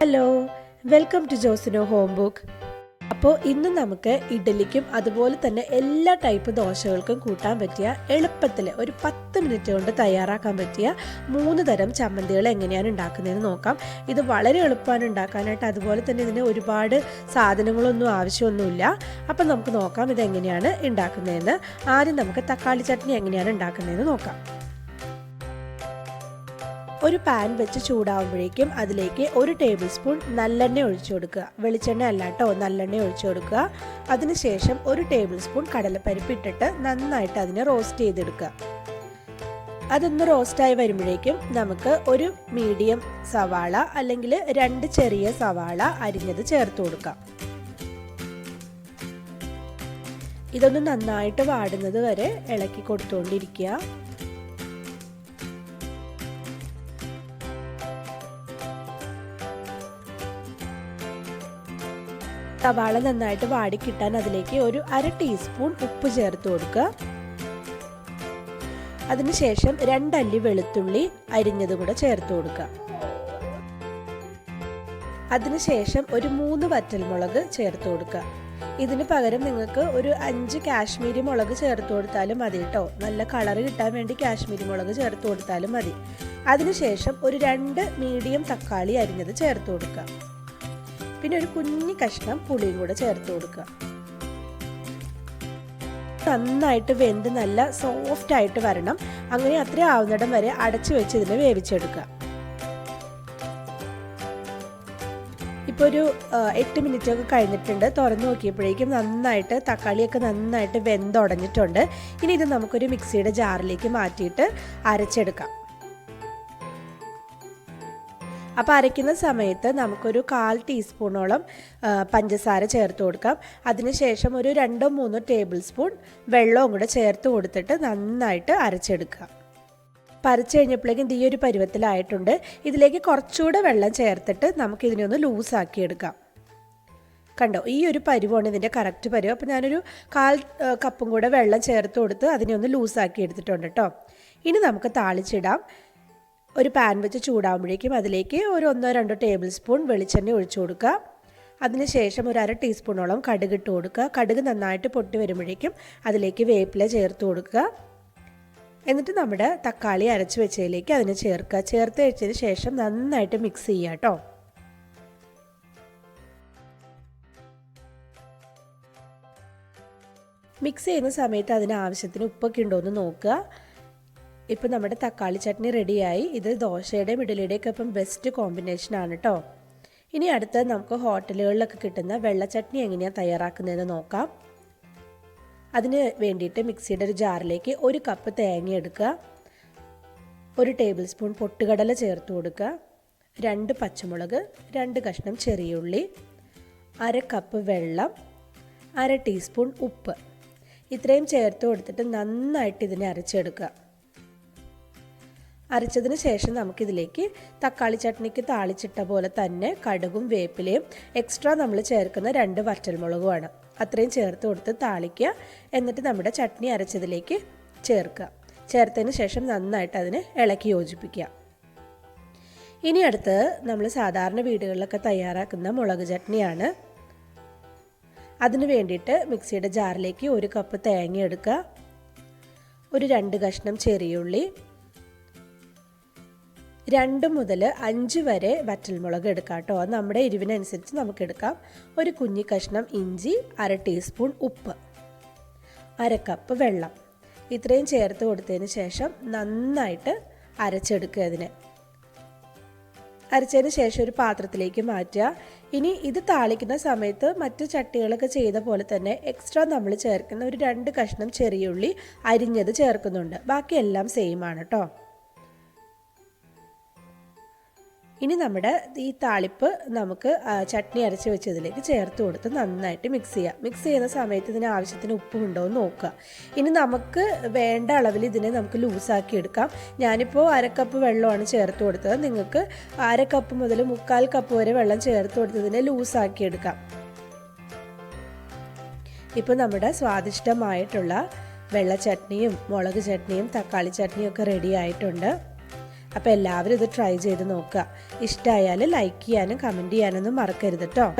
Hello, welcome to ജോസിനോ home book. അപ്പോൾ ഇന്ന് നമുക്ക് ഇഡ്ഡലിക്കും അതുപോലെ തന്നെ എല്ലാ ടൈപ്പ് ദോശകൾക്കും കൂട്ടാൻ പറ്റിയ എളുപ്പത്തിൽ ഒരു 10 മിനിറ്റ് കൊണ്ട് തയ്യാറാക്കാൻ പറ്റിയ 3 തരം ചമ്മന്തികൾ എങ്ങനെയാണ് ഉണ്ടാക്കുന്നതെന്ന് നോക്കാം. ഇത് വളരെ എളുപ്പമാണ് ഉണ്ടാക്കാനായിട്ട്, അതുപോലെ തന്നെ ഇതിന് ഒരുപാട് സാധനങ്ങളൊന്നും ആവശ്യമൊന്നുമില്ല. അപ്പം നമുക്ക് നോക്കാം ഇതെങ്ങനെയാണ് ഉണ്ടാക്കുന്നതെന്ന്. ആദ്യം നമുക്ക് തക്കാളി ചട്നി എങ്ങനെയാണ് ഉണ്ടാക്കുന്നതെന്ന് നോക്കാം. ഒരു പാൻ വെച്ച് ചൂടാവുമ്പോഴേക്കും അതിലേക്ക് 1 ടേബിൾ സ്പൂൺ നല്ലെണ്ണ ഒഴിച്ചു കൊടുക്കുക. വെളിച്ചെണ്ണ അല്ല കേട്ടോ, നല്ലെണ്ണ ഒഴിച്ചു കൊടുക്കുക. അതിനുശേഷം 1 ടേബിൾ സ്പൂൺ കടലപ്പരിപ്പ് ഇട്ടിട്ട് നന്നായിട്ട് അതിനെ റോസ്റ്റ് ചെയ്തെടുക്കുക. അതൊന്ന് റോസ്റ്റായി വരുമ്പോഴേക്കും നമുക്ക് ഒരു മീഡിയം സവാള അല്ലെങ്കിൽ 2 ചെറിയ സവാള അരിഞ്ഞത് ചേർത്ത് കൊടുക്കാം. ഇതൊന്ന് നന്നായിട്ട് വാടുന്നത് വരെ ഇളക്കി കൊടുത്തുകൊണ്ടിരിക്കുക. സവാള നന്നായിട്ട് വാടിക്കിട്ടാൻ അതിലേക്ക് ഒരു 1/2 ടീസ്പൂൺ ഉപ്പ് ചേർത്ത് കൊടുക്കുക. അതിനുശേഷം 2 അല്ലി വെളുത്തുള്ളി അരിഞ്ഞതും കൂടെ ചേർത്ത് കൊടുക്കുക. അതിനുശേഷം ഒരു 3 വറ്റൽമുളക് ചേർത്ത് കൊടുക്കുക. ഇതിന് പകരം നിങ്ങൾക്ക് ഒരു 5 കാശ്മീരി മുളക് ചേർത്ത് കൊടുത്താലും മതി കേട്ടോ. നല്ല കളർ കിട്ടാൻ വേണ്ടി കാശ്മീരി മുളക് ചേർത്ത് കൊടുത്താലും മതി. അതിനുശേഷം ഒരു 2 മീഡിയം തക്കാളി അരിഞ്ഞത് ചേർത്ത് കൊടുക്കുക. പിന്നെ ഒരു കുഞ്ഞി കഷ്ണം പുളിയും കൂടെ ചേർത്ത് കൊടുക്കുക. നന്നായിട്ട് വെന്ത് നല്ല സോഫ്റ്റ് ആയിട്ട് വരണം. അങ്ങനെ അത്ര ആവുന്നിടം വരെ അടച്ചു വെച്ച് ഇതിനെ വേവിച്ചെടുക്കുക. ഇപ്പോൾ ഒരു 8 മിനിറ്റ് ഒക്കെ കഴിഞ്ഞിട്ടുണ്ട്. തുറന്നു നോക്കിയപ്പോഴേക്കും നന്നായിട്ട് തക്കാളിയൊക്കെ നന്നായിട്ട് വെന്തുടഞ്ഞിട്ടുണ്ട്. ഇനി ഇത് നമുക്കൊരു മിക്സിയുടെ ജാറിലേക്ക് മാറ്റിയിട്ട് അരച്ചെടുക്കാം. അപ്പോൾ അരയ്ക്കുന്ന സമയത്ത് നമുക്കൊരു 1/4 ടീസ്പൂണോളം പഞ്ചസാര ചേർത്ത് കൊടുക്കാം. അതിനുശേഷം ഒരു 2-3 ടേബിൾ സ്പൂൺ വെള്ളവും കൂടെ ചേർത്ത് കൊടുത്തിട്ട് നന്നായിട്ട് അരച്ചെടുക്കുക. അരച്ച് കഴിഞ്ഞപ്പോഴേക്കും ഈ ഒരു പരുവത്തിലായിട്ടുണ്ട്. ഇതിലേക്ക് കുറച്ചുകൂടെ വെള്ളം ചേർത്തിട്ട് നമുക്കിതിനെ ഒന്ന് ലൂസാക്കി എടുക്കാം. കണ്ടോ, ഈ ഒരു പരുവാണ് ഇതിൻ്റെ കറക്റ്റ് പരുവ്. അപ്പോൾ ഞാനൊരു 1/4 കപ്പും കൂടെ വെള്ളം ചേർത്ത് കൊടുത്ത് അതിനെ ഒന്ന് ലൂസാക്കി എടുത്തിട്ടുണ്ട് കേട്ടോ. ഇനി നമുക്ക് താളിച്ചിടാം. ഒരു പാൻ വെച്ച് ചൂടാകുമ്പോഴേക്കും അതിലേക്ക് ഒരു 1-2 ടേബിൾ സ്പൂൺ വെളിച്ചെണ്ണ ഒഴിച്ചു കൊടുക്കുക. അതിനുശേഷം ഒരു 1/2 ടീസ്പൂണോളം കടുക് ഇട്ട് കൊടുക്കുക. കടുക് നന്നായിട്ട് പൊട്ടി വരുമ്പോഴേക്കും അതിലേക്ക് വേപ്പില ചേർത്ത് കൊടുക്കുക. എന്നിട്ട് നമ്മുടെ തക്കാളി അരച്ച് വെച്ചതിലേക്ക് അതിനെ ചേർക്കുക. ചേർത്ത് വെച്ചതിന് ശേഷം നന്നായിട്ട് മിക്സ് ചെയ്യുക കേട്ടോ. മിക്സ് ചെയ്യുന്ന സമയത്ത് അതിന് ആവശ്യത്തിന് ഉപ്പൊക്കെ ഉണ്ടോ എന്ന് നോക്കുക. ഇപ്പോൾ നമ്മുടെ തക്കാളി ചട്നി റെഡിയായി. ഇത് ദോശയുടെയും ഇഡ്ഡലിയുടെയൊക്കെ ഒപ്പം ബെസ്റ്റ് കോമ്പിനേഷനാണ് കേട്ടോ. ഇനി അടുത്ത് നമുക്ക് ഹോട്ടലുകളിലൊക്കെ കിട്ടുന്ന വെള്ള ചട്നി എങ്ങനെയാണ് തയ്യാറാക്കുന്നതെന്ന് നോക്കാം. അതിന് വേണ്ടിയിട്ട് മിക്സിയുടെ ഒരു ജാറിലേക്ക് 1 കപ്പ് തേങ്ങ എടുക്കുക. 1 ടേബിൾ സ്പൂൺ പൊട്ടുകടല ചേർത്ത് കൊടുക്കുക. 2 പച്ചമുളക്, 2 കഷ്ണം ചെറിയ ഉള്ളി, 1/2 കപ്പ് വെള്ളം, 1/2 ടീസ്പൂൺ ഉപ്പ്, ഇത്രയും ചേർത്ത് കൊടുത്തിട്ട് നന്നായിട്ട് ഇതിനെ അരച്ചെടുക്കുക. അരച്ചതിന് ശേഷം നമുക്കിതിലേക്ക് തക്കാളി ചട്നിക്ക് താളിച്ചിട്ട പോലെ തന്നെ കടുകും വേപ്പിലയും എക്സ്ട്രാ നമ്മൾ ചേർക്കുന്ന 2 വറ്റൽമുളകുമാണ്. അത്രയും ചേർത്ത് കൊടുത്ത് താളിക്കുക. എന്നിട്ട് നമ്മുടെ ചട്നി അരച്ചതിലേക്ക് ചേർക്കുക. ചേർത്തതിന് ശേഷം നന്നായിട്ട് അതിനെ ഇളക്കി യോജിപ്പിക്കുക. ഇനി അടുത്ത് നമ്മൾ സാധാരണ വീടുകളിലൊക്കെ തയ്യാറാക്കുന്ന മുളക് ചട്നിയാണ്. അതിന് വേണ്ടിയിട്ട് മിക്സിയുടെ ജാറിലേക്ക് 1 കപ്പ് തേങ്ങ എടുക്കുക. ഒരു 2 കഷ്ണം ചെറിയുള്ളി, 2 മുതൽ 5 വരെ വറ്റൽമുളക് എടുക്കാം കേട്ടോ. അത് നമ്മുടെ എരിവിനനുസരിച്ച് നമുക്ക് എടുക്കാം. ഒരു കുഞ്ഞി കഷ്ണം ഇഞ്ചി, 1/2 ടീസ്പൂൺ ഉപ്പ്, 1/2 കപ്പ് വെള്ളം, ഇത്രയും ചേർത്ത് കൊടുത്തതിന് ശേഷം നന്നായിട്ട് അരച്ചെടുക്കുക. ഇതിനെ അരച്ചതിന് ശേഷം ഒരു പാത്രത്തിലേക്ക് മാറ്റുക. ഇനി ഇത് താളിക്കുന്ന സമയത്ത് മറ്റ് ചട്ടികളൊക്കെ ചെയ്ത പോലെ തന്നെ എക്സ്ട്രാ നമ്മൾ ചേർക്കുന്ന ഒരു 2 കഷ്ണം ചെറിയുള്ളി അരിഞ്ഞത് ചേർക്കുന്നുണ്ട്. ബാക്കിയെല്ലാം സെയിം ആണ് കേട്ടോ. ഇനി നമ്മുടെ ഈ താളിപ്പ് നമുക്ക് ചട്നി അരച്ച് വെച്ചതിലേക്ക് ചേർത്ത് കൊടുത്ത് നന്നായിട്ട് മിക്സ് ചെയ്യുക. മിക്സ് ചെയ്യുന്ന സമയത്ത് ഇതിന് ആവശ്യത്തിന് ഉപ്പും ഉണ്ടോ എന്ന് നോക്കുക. ഇനി നമുക്ക് വേണ്ട അളവിൽ ഇതിനെ നമുക്ക് ലൂസാക്കി എടുക്കാം. ഞാനിപ്പോൾ 1/2 കപ്പ് വെള്ളമാണ് ചേർത്ത് കൊടുത്തത്. നിങ്ങൾക്ക് 1/2 കപ്പ് മുതൽ 3/4 കപ്പ് വരെ വെള്ളം ചേർത്ത് കൊടുത്തതിനെ ലൂസാക്കി എടുക്കാം. ഇപ്പോൾ നമ്മുടെ സ്വാദിഷ്ടമായിട്ടുള്ള വെള്ള ചട്നിയും മുളക് ചട്നിയും തക്കാളി ചട്നിയും ഒക്കെ റെഡി ആയിട്ടുണ്ട്. അപ്പോൾ എല്ലാവരും ഇത് ട്രൈ ചെയ്ത് നോക്കുക. ഇഷ്ടമായാൽ ലൈക്ക് ചെയ്യാനും കമൻറ്റ് ചെയ്യാനൊന്നും മറക്കരുത് കേട്ടോ.